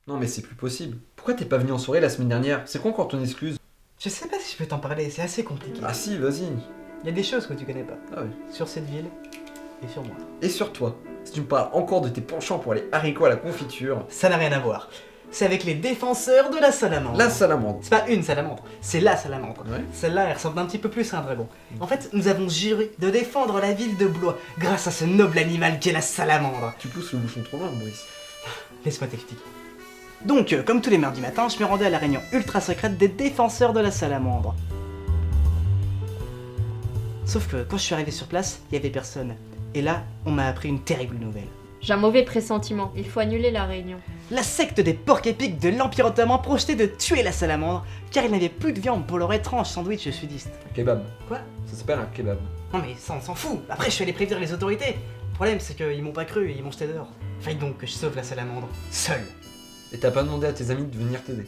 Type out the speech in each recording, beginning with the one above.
Non mais c'est plus possible. Pourquoi t'es pas venu en soirée la semaine dernière? C'est quoi encore ton excuse? Je sais pas si je peux t'en parler, c'est assez compliqué. Ah si, vas-y. Il y a des choses que tu connais pas. Ah oui. Sur cette ville et sur moi. Et sur toi, si tu me parles encore de tes penchants pour les haricots à la confiture... Ça n'a rien à voir. C'est avec les défenseurs de la salamandre. La salamandre. C'est pas une salamandre, c'est la salamandre. Ouais. Celle-là, elle ressemble un petit peu plus à un dragon. En fait, nous avons juré de défendre la ville de Blois grâce à ce noble animal qu'est la salamandre. Tu pousses le bouchon trop loin, Maurice. Laisse-moi t'expliquer. Donc, comme tous les mardis matins, je me rendais à la réunion ultra secrète des défenseurs de la salamandre. Sauf que quand je suis arrivé sur place, il y avait personne. Et là, on m'a appris une terrible nouvelle. J'ai un mauvais pressentiment, il faut annuler la réunion. La secte des porcs épiques de l'Empire ottoman projetait de tuer la salamandre, car il n'avait plus de viande pour leur étrange sandwich sudiste. Un kebab. Quoi? Ça s'appelle un kebab. Non mais ça on s'en fout. Après je suis allé prévenir les autorités. Le problème c'est qu'ils m'ont pas cru et ils m'ont jeté dehors. Fallait donc que je sauve la salamandre, seul. Et t'as pas demandé à tes amis de venir t'aider.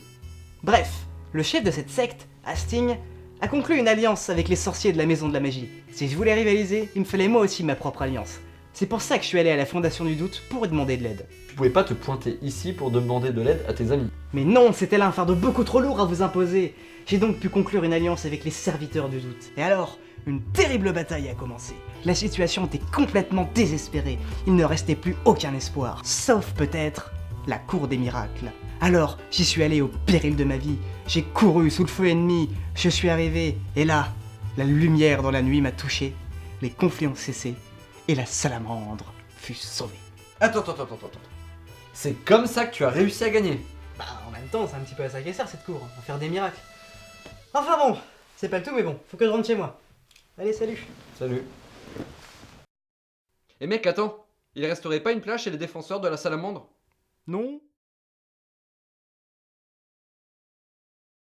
Bref, le chef de cette secte, Hastings, a conclu une alliance avec les sorciers de la Maison de la Magie. Si je voulais rivaliser, il me fallait moi aussi ma propre alliance. C'est pour ça que je suis allé à la Fondation du Doute pour demander de l'aide. Tu pouvais pas te pointer ici pour demander de l'aide à tes amis. Mais non, c'était là un fardeau beaucoup trop lourd à vous imposer. J'ai donc pu conclure une alliance avec les serviteurs du doute. Et alors, une terrible bataille a commencé. La situation était complètement désespérée. Il ne restait plus aucun espoir. Sauf peut-être la cour des miracles. Alors, j'y suis allé au péril de ma vie. J'ai couru sous le feu ennemi. Je suis arrivé. Et là, la lumière dans la nuit m'a touché. Les conflits ont cessé. Et la salamandre fut sauvée. Attends. C'est comme ça que tu as réussi à gagner. Bah, en même temps, c'est un petit peu à ça qu'elle sert cette cour, à faire des miracles. Enfin bon, c'est pas le tout, mais bon, faut que je rentre chez moi. Allez, salut. Salut. Et mec, attends. Il resterait pas une place chez les défenseurs de la salamandre? Non?